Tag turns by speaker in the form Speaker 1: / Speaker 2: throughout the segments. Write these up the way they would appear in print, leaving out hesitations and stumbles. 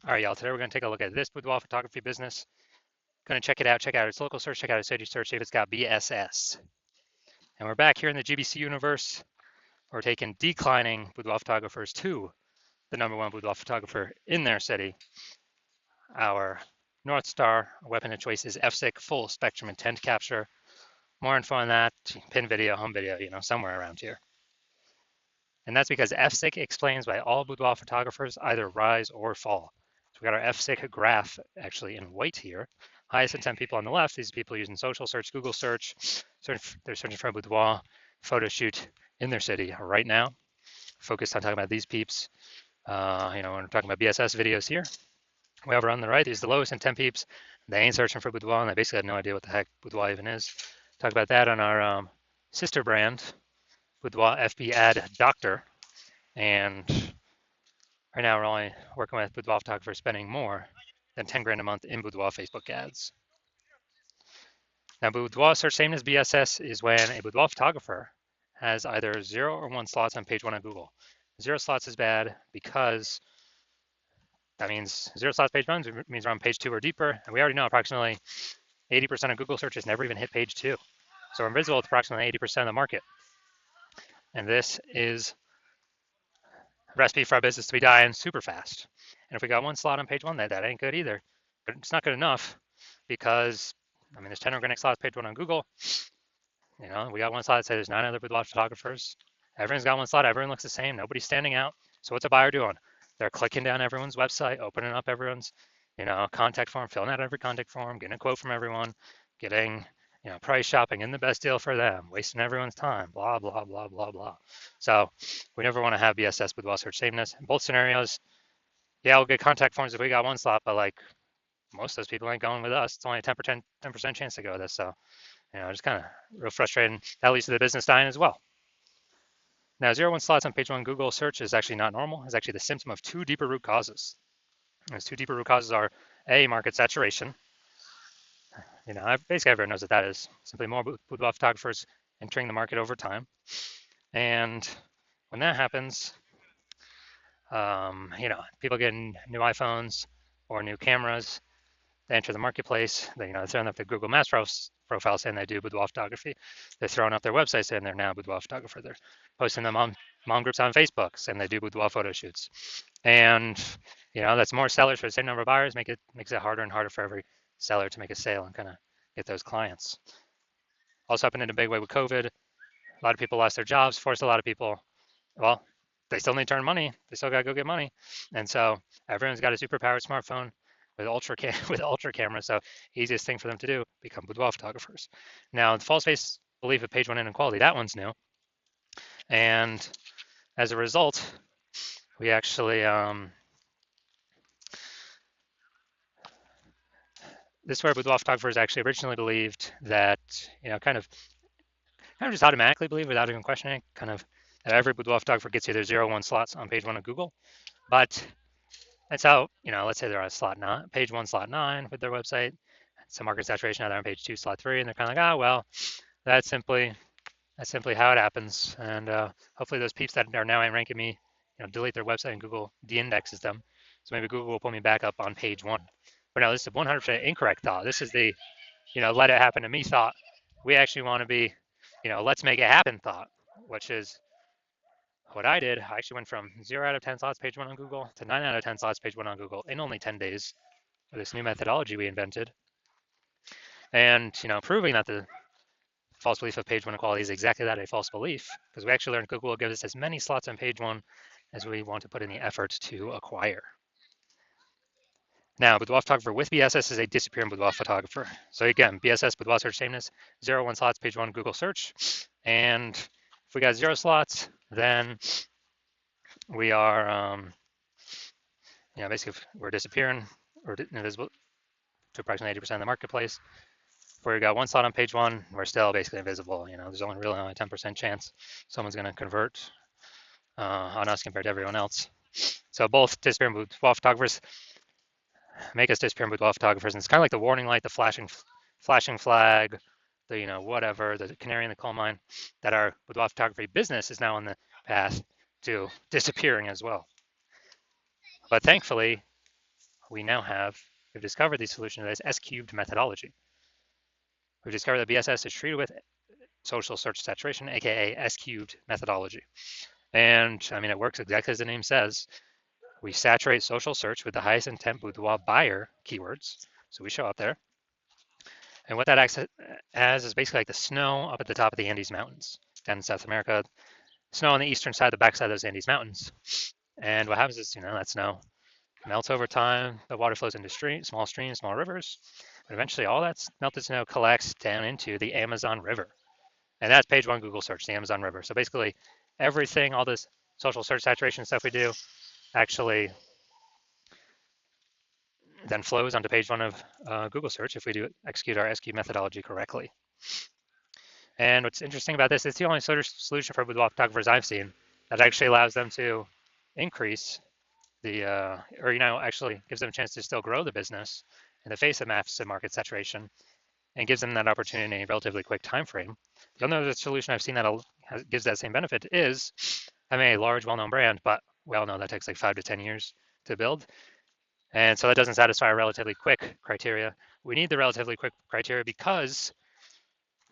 Speaker 1: All right, y'all, today we're going to take a look at this boudoir photography business. Going to check it out, check out its local search, check out its city search, see if it's got BSS. And we're back here in the GBC universe. We're taking declining boudoir photographers to the #1 boudoir photographer in their city. Our North Star weapon of choice is f/6 full spectrum intent capture. More info on that, pin video, home video, somewhere around here. And that's because f/6 explains why all boudoir photographers either rise or fall. So we got our f/6 graph actually in white here. Highest intent people on the left, these people using social search, Google search, they're searching for a boudoir photo shoot in their city right now. Focused on talking about these peeps. When we're talking about BSS videos here. Way over on the right, these are the lowest intent peeps. They ain't searching for boudoir, and they basically have no idea what the heck boudoir even is. Talk about that on our sister brand, Boudoir FB Ad Doctor. And right now we're only working with boudoir photographers spending more than 10 grand a month in boudoir Facebook ads. Now, boudoir search sameness BSS is when a boudoir photographer has either 0 or 1 slots on page 1 on Google. 0 slots is bad because that means 0 slots page 1 means we're on page 2 or deeper, and we already know approximately 80% of Google searches never even hit page 2. So we're invisible to approximately 80% of the market. And this is a recipe for our business to be dying super fast. And if we got 1 slot on page 1, that ain't good either. But it's not good enough because, there's 10 organic slots page 1 on Google. We got 1 slot that says there's 9 other boudoir photographers. Everyone's got 1 slot. Everyone looks the same. Nobody's standing out. So what's a buyer doing? They're clicking down everyone's website, opening up everyone's, contact form, filling out every contact form, getting a quote from everyone, getting, price shopping in the best deal for them, wasting everyone's time, blah, blah, blah, blah, blah. So we never want to have BSS boudoir search sameness. In both scenarios, yeah, we'll get contact forms if we got 1 slot, but like most of those people ain't going with us. It's only a 10% chance to go with us. So, just kind of real frustrating. That leads to the business dying as well. Now, 0-1 slots on page 1 Google search is actually not normal. It's actually the symptom of 2 deeper root causes. Those 2 deeper root causes are A, market saturation. Basically everyone knows what that is. Simply more boudoir photographers entering the market over time. And when that happens, people getting new iPhones or new cameras, they enter the marketplace. They're throwing up their Google Maps profile saying they do boudoir photography. They're throwing up their website saying they're now a boudoir photographer. They're posting them on mom groups on Facebook saying they do boudoir photo shoots. And that's more sellers for the same number of buyers. Makes it harder and harder for every seller to make a sale and kind of get those clients. Also happened in a big way with COVID. A lot of people lost their jobs, forced a lot of people. Well, they still need to earn money. They still got to go get money. And so everyone's got a super powered smartphone with ultra camera. So easiest thing for them to do, become boudoir photographers. Now, the false face belief of page 1 inequality, that one's new. And as a result, we actually, this is where boudoir photographers actually originally believed that, kind of just automatically believe without even questioning, kind of that every boudoir photographer gets either 0-1 slots on page 1 of Google. But that's how, let's say they're on page 1, slot 9 with their website. Some market saturation, now they're on page 2, slot 3, and they're kind of like, well, that's simply how it happens. And hopefully those peeps that are now ranking me, delete their website and Google de-indexes them. So maybe Google will pull me back up on page 1. But no, this is a 100% incorrect thought. This is the, let it happen to me thought. We actually want to be, let's make it happen thought, which is what I did. I actually went from 0 out of 10 slots page 1 on Google to 9 out of 10 slots page 1 on Google in only 10 days with this new methodology we invented. And, proving that the false belief of page 1 equality is exactly that, a false belief, because we actually learned Google will give us as many slots on page 1 as we want to put in the effort to acquire. Now, boudoir photographer with BSS is a disappearing boudoir photographer. So again, BSS, boudoir search sameness, 0-1 slots, page 1 Google search. And if we got 0 slots, then we are, basically we're disappearing or invisible to approximately 80% of the marketplace. If we got 1 slot on page 1, we're still basically invisible. There's only really a 10% chance someone's going to convert on us compared to everyone else. So both disappearing boudoir photographers make us disappearing boudoir photographers, and it's kind of like the warning light, the flashing flag, the whatever, the canary in the coal mine, that our boudoir photography business is now on the path to disappearing as well. But thankfully, we've discovered the solution to this S-cubed methodology. We've discovered that BSS is treated with social search saturation, aka S-cubed methodology. And I mean, it works exactly as the name says. We saturate social search with the highest intent boudoir buyer keywords. So we show up there. And what that acts as is basically like the snow up at the top of the Andes Mountains down in South America, snow on the eastern side, the backside of those Andes Mountains. And what happens is, that snow melts over time. The water flows into small streams, small rivers. But eventually all that melted snow collects down into the Amazon River. And that's page one Google search, the Amazon River. So basically everything, all this social search saturation stuff we do actually then flows onto page one of Google search if we execute our SQ methodology correctly. And what's interesting about this, it's the only solution for boudoir photographers I've seen that actually allows them to increase actually gives them a chance to still grow the business in the face of massive market saturation and gives them that opportunity in a relatively quick time frame. The only other solution I've seen that gives that same benefit is having a large, well-known brand, but we all know that takes like 5 to 10 years to build. And so that doesn't satisfy our relatively quick criteria. We need the relatively quick criteria because,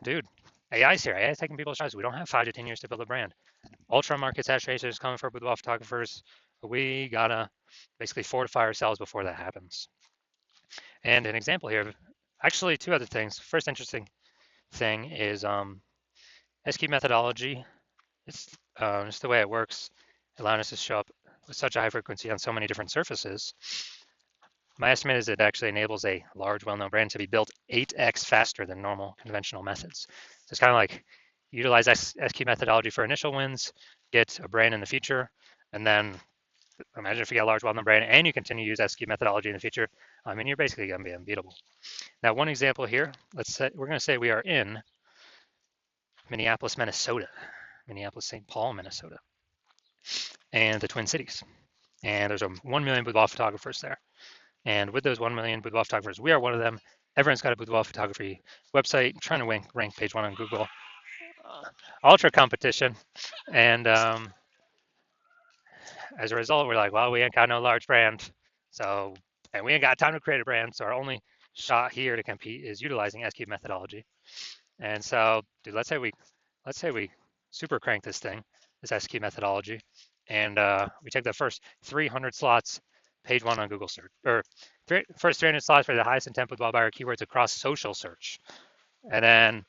Speaker 1: dude, AI's here. AI is taking people's jobs. We don't have 5 to 10 years to build a brand. Ultra market saturation is coming for boudoir photographers. We gotta basically fortify ourselves before that happens. And an example here, actually 2 other things. First interesting thing is SQ methodology. It's just the way it works, allowing us to show up with such a high frequency on so many different surfaces. My estimate is it actually enables a large, well-known brand to be built 8x faster than normal conventional methods. So it's kind of like utilize SQ methodology for initial wins, get a brand in the future, and then imagine if you get a large, well-known brand and you continue to use SQ methodology in the future. I mean, you're basically going to be unbeatable. Now, one example here, we're going to say we are in Minneapolis, Minnesota, Minneapolis-St. Paul, Minnesota, and the Twin Cities. And there's 1 million boudoir photographers there. And with those 1 million boudoir photographers, we are one of them. Everyone's got a boudoir photography website, trying to rank page one on Google. Ultra competition. And as a result, we're like, well, we ain't got no large brand. And we ain't got time to create a brand. So our only shot here to compete is utilizing SQ methodology. And so, dude, let's say we super crank this SQ methodology, and we take the first 300 slots, page one on Google search, or first 300 slots for the highest intent boudoir buyer keywords across social search. And then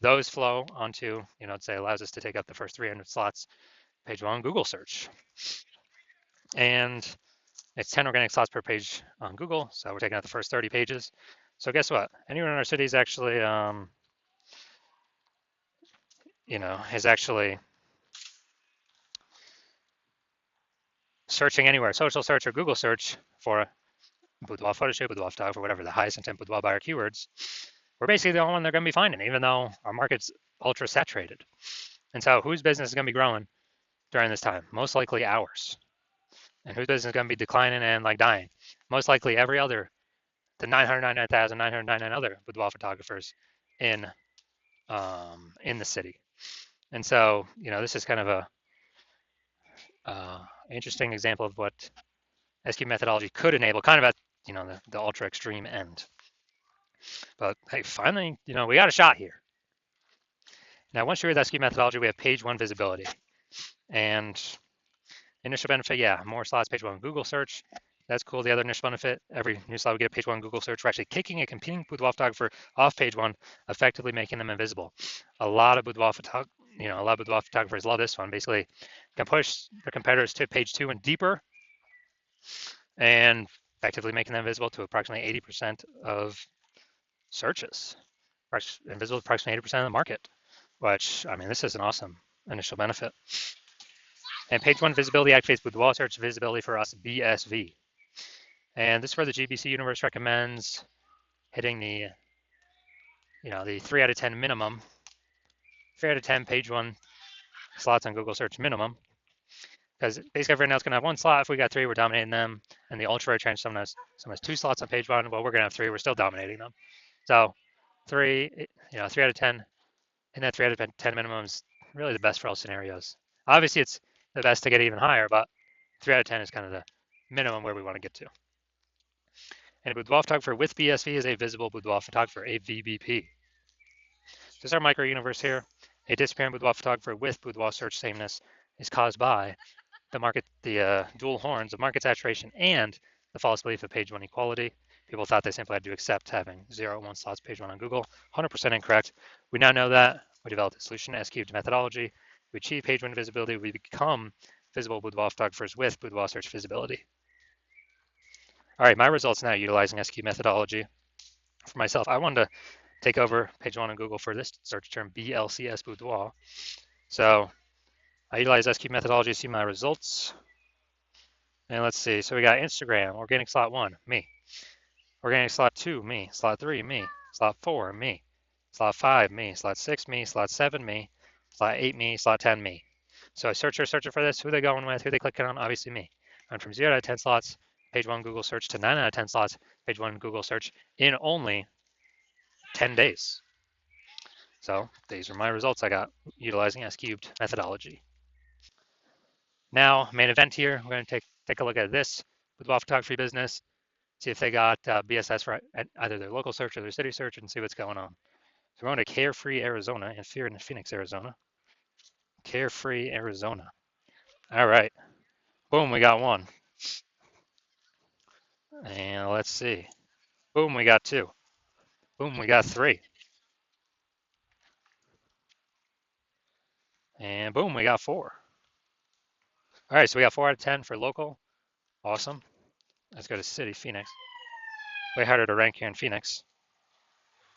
Speaker 1: those flow onto, say allows us to take up the first 300 slots, page one on Google search. And it's 10 organic slots per page on Google. So we're taking out the first 30 pages. So guess what? Anyone in our city is actually, is actually searching anywhere, social search or Google search for boudoir photo shoot, boudoir photographer, whatever, the highest intent boudoir buyer keywords, we're basically the only one they're going to be finding, even though our market's ultra saturated. And so whose business is going to be growing during this time? Most likely ours. And whose business is going to be declining and like dying? Most likely the 999,999 other boudoir photographers in the city. And so, this is kind of a interesting example of what SQ methodology could enable, kind of at the ultra extreme end. But hey, finally, we got a shot here. Now, once you're with SQ methodology, we have page one visibility. And initial benefit, yeah, more slots, page one Google search. That's cool. The other initial benefit, every new slot we get a page one Google search. We're actually kicking a competing boudoir photographer off page one, effectively making them invisible. A lot of boudoir photographers love this one. Basically, can push their competitors to page two and deeper, and effectively making them invisible to approximately 80% of searches, invisible to approximately 80% of the market, which, I mean, this is an awesome initial benefit. And page one visibility activates boudoir search visibility for us, BSV. And this is where the GBC universe recommends hitting the 3 out of 10 minimum, 3 out of 10 page one slots on Google search minimum. Because basically everyone else can have one slot. If we got 3, we're dominating them. And the ultra rare change, someone has 2 slots on page one. Well, we're going to have 3. We're still dominating them. So 3 out of 10, and that 3 out of 10 minimum is really the best for all scenarios. Obviously, it's the best to get even higher, but 3 out of 10 is kind of the minimum where we want to get to. And a boudoir photographer with BSV is a visible boudoir photographer, a VBP. This is our micro universe here. A disappearing boudoir photographer with boudoir search sameness is caused by the dual horns of market saturation and the false belief of page one equality. People thought they simply had to accept having 0 1 slots page one on Google. 100% incorrect. We now know that. We developed a solution, S-cubed methodology. We achieve page one visibility. We become visible boudoir photographers with boudoir search visibility. All right, my results now utilizing S-cubed methodology. For myself, I wanted to take over page one on Google for this search term, BLCS boudoir. So I utilize S-cubed methodology to see my results. And let's see, so we got Instagram, organic slot 1, me. Organic slot 2, me. Slot 3, me. Slot 4, me. Slot 5, me. Slot 6, me. Slot 7, me. Slot 8, me. Slot 10, me. So I searcher for this, who they going with, who they clicking on, obviously me. I went from 0 out of 10 slots, page 1 Google search, to 9 out of 10 slots, page 1 Google search, in only 10 days. So these are my results I got utilizing S-cubed methodology. Now, main event here, we're going to take a look at this boudoir photography business, see if they got BSS for either their local search or their city search, and see what's going on. So we're going to Carefree, Arizona, and here in Phoenix, Arizona. Carefree, Arizona. All right. Boom, we got 1. And let's see. Boom, we got 2. Boom, we got 3. And boom, we got 4. All right, so we got 4 out of 10 for local. Awesome. Let's go to city, Phoenix. Way harder to rank here in Phoenix.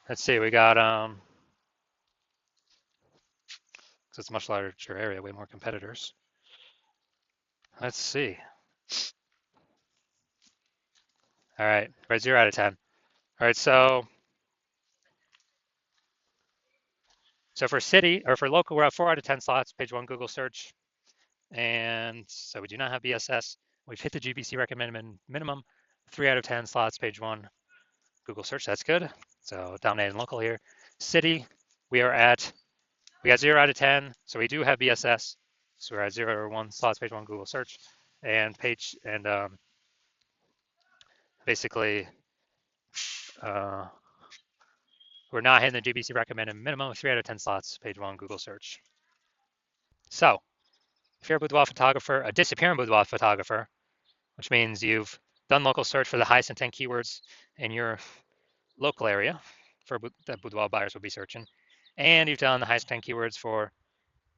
Speaker 1: Let's see, we got so it's a much larger area, way more competitors. Let's see. All right, right, 0 out of 10. All right, so for city, or for local, we're at 4 out of 10 slots, page 1 Google search. And so we do not have BSS. We've hit the GBC recommended minimum, 3 out of 10 slots, page 1 Google search, that's good. So dominating local here. City, we got 0 out of 10, so we do have BSS. So we're at 0 or 1 slots, page 1 Google search. And basically, we're not hitting the GBC recommended minimum of 3 out of 10 slots, page 1 Google search. So if you're a boudoir photographer, a disappearing boudoir photographer, which means you've done local search for the highest intent keywords in your local area for that boudoir buyers will be searching, and you've done the highest intent keywords for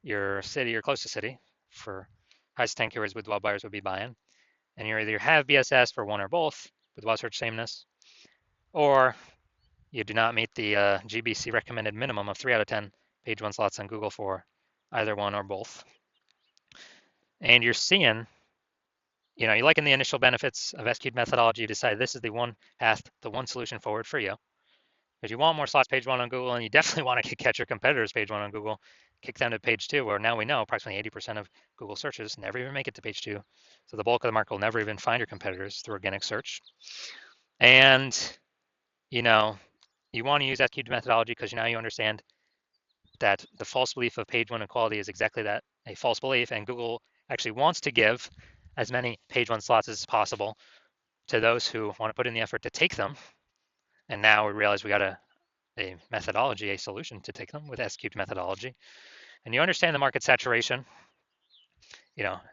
Speaker 1: your city or close to city for highest intent keywords boudoir buyers will be buying, and you either have BSS for one or both, boudoir search sameness, or you do not meet the GBC recommended minimum of 3 out of 10 page 1 slots on Google for either one or both. And you're seeing, you're liking the initial benefits of S-cubed methodology. You decide this is the one path, the one solution forward for you. If you want more slots page 1 on Google, and you definitely want to catch your competitors page 1 on Google, kick them to page 2, where now we know approximately 80% of Google searches never even make it to page 2. So the bulk of the market will never even find your competitors through organic search. And, you want to use S-cubed methodology because now you understand that the false belief of page 1 equality is exactly that, a false belief, and Google actually wants to give as many page 1 slots as possible to those who want to put in the effort to take them. And now we realize we got a methodology, a solution to take them with S-cubed methodology. And you understand the market saturation,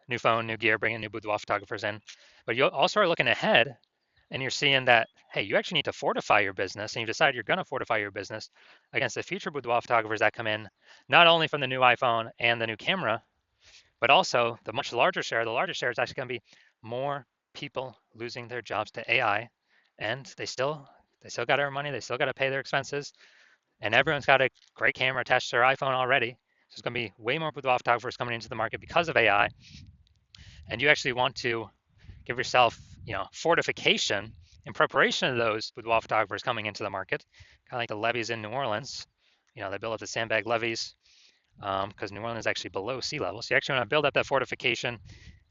Speaker 1: new phone, new gear, bringing new boudoir photographers in. But you also are looking ahead, and you're seeing that, hey, you actually need to fortify your business, and you decide you're going to fortify your business against the future boudoir photographers that come in, not only from the new iPhone and the new camera, but also the much larger share. The larger share is actually going to be more people losing their jobs to AI, and they still got to earn money. They still got to pay their expenses, and everyone's got a great camera attached to their iPhone already. So it's going to be way more boudoir photographers coming into the market because of AI, and you actually want to give yourself, fortification in preparation of those boudoir photographers coming into the market, kind of like the levees in New Orleans. They build up the sandbag levees because New Orleans is actually below sea level. So you actually want to build up that fortification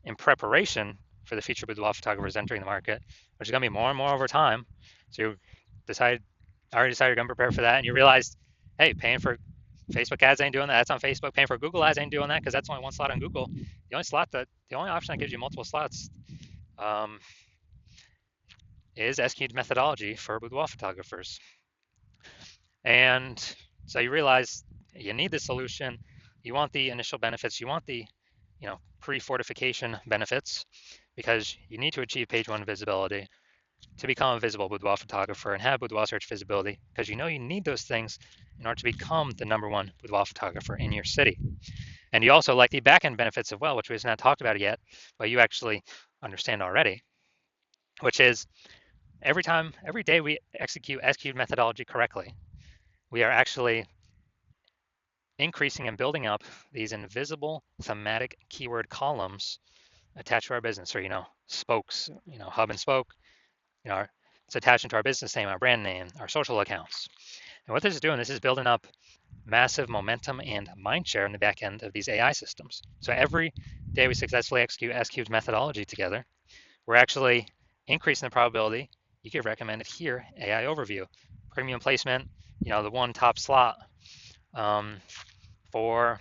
Speaker 1: in preparation for the future boudoir photographers entering the market, which is going to be more and more over time. So you already decided you're going to prepare for that, and you realize, hey, paying for Facebook ads ain't doing that. That's on Facebook. Paying for Google ads ain't doing that because that's only one slot on Google. The only option that gives you multiple slots is S-cubed methodology for boudoir photographers. And so you realize you need the solution. You want the initial benefits. You want the, pre-fortification benefits because you need to achieve page one visibility to become a visible boudoir photographer and have boudoir search visibility because you need those things in order to become the #1 boudoir photographer in your city. And you also like the back-end benefits as well, which we've not talked about yet, but you actually understand already, which is every day we execute S-cubed methodology correctly, we are actually increasing and building up these invisible thematic keyword columns attached to our business, or spokes, hub and spoke. It's attached into our business name, our brand name, our social accounts. And what this is doing, this is building up massive momentum and mind share in the back end of these AI systems. So every day we successfully execute S-cubed methodology together, we're actually increasing the probability you get recommended here, AI overview, premium placement, the one top slot for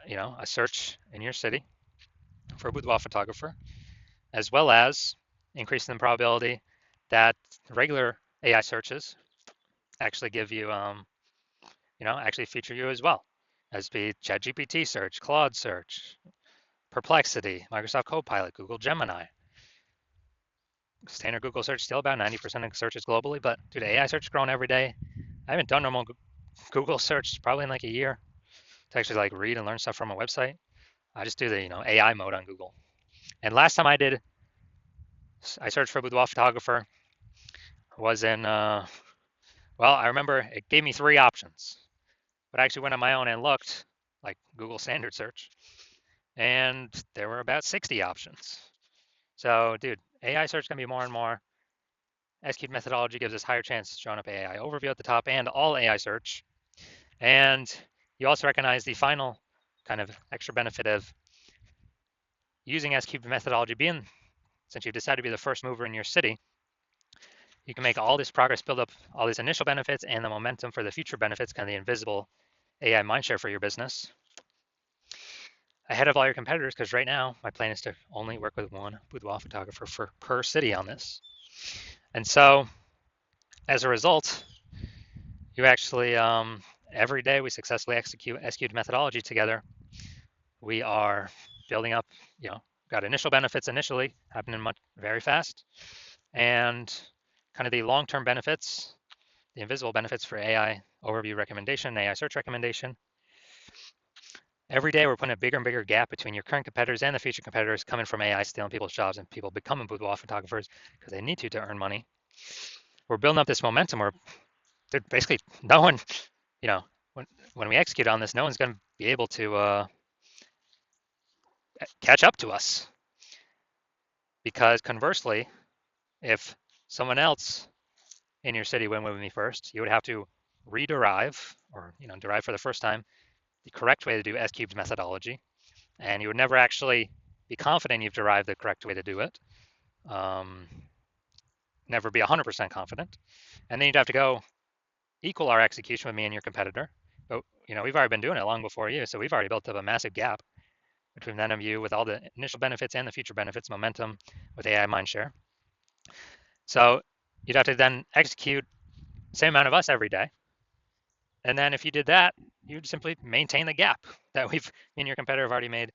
Speaker 1: a search in your city for a boudoir photographer, as well as increasing the probability that regular AI searches actually give you, actually feature you as well, as be ChatGPT search, Claude search, Perplexity, Microsoft Copilot, Google Gemini. Standard Google search still about 90% of searches globally, but dude, AI search is growing every day. I haven't done normal Google search probably in like a year to actually like read and learn stuff from a website. I just do the AI mode on Google. And last time I searched for boudoir photographer was in I remember it gave me 3 options, but I actually went on my own and looked like Google standard search, and there were about 60 options. So, dude, AI search can be more and more. S-cubed methodology gives us higher chances of showing up AI overview at the top and all AI search. And you also recognize the final kind of extra benefit of using S-cubed methodology being, since you decided to be the first mover in your city, you can make all this progress, build up all these initial benefits and the momentum for the future benefits, kind of the invisible AI mindshare for your business ahead of all your competitors, because right now my plan is to only work with one boudoir photographer per city on this. And so as a result, you actually, every day we successfully execute S-cubed methodology together. We are building up, got initial benefits initially happening very fast, and kind of the long-term benefits, the invisible benefits for AI overview recommendation, AI search recommendation. Every day we're putting a bigger and bigger gap between your current competitors and the future competitors coming from AI stealing people's jobs and people becoming boudoir photographers because they need to earn money. We're building up this momentum where basically no one, when we execute on this, no one's going to be able to catch up to us. Because conversely, if someone else in your city went with me first, you would have to rederive or derive for the first time the correct way to do S-cubed methodology, and you would never actually be confident you've derived the correct way to do it. Never be 100% confident, and then you'd have to go equal our execution with me and your competitor. But we've already been doing it long before you, so we've already built up a massive gap between then and you with all the initial benefits and the future benefits, momentum with AI mindshare. So you'd have to then execute the same amount of us every day. And then if you did that, you'd simply maintain the gap that me and your competitor have already made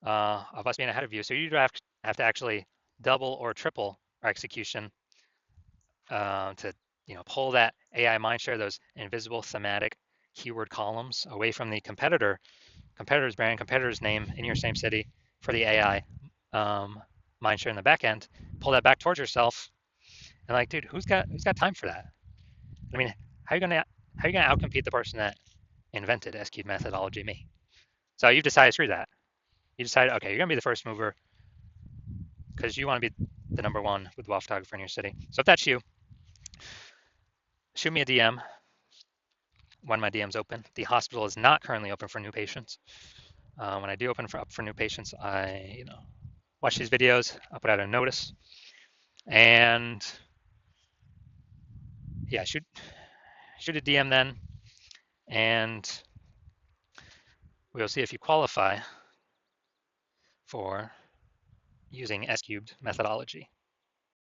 Speaker 1: of us being ahead of you. So you'd have to actually double or triple our execution to pull that AI mindshare, those invisible thematic keyword columns away from the competitor's brand, competitor's name in your same city for the AI mindshare in the back end. Pull that back towards yourself, and like, dude, who's got time for that? I mean, how are you gonna outcompete the person that invented S-cubed methodology? Me. So you've decided through that. You decided, okay, you're gonna be the first mover because you want to be the #1 boudoir photographer in your city. So if that's you, shoot me a DM when my DM's open. The hospital is not currently open for new patients. When I do open up for new patients, I watch these videos. I'll put out a notice, and yeah, shoot a DM then, and we'll see if you qualify for using S-cubed methodology.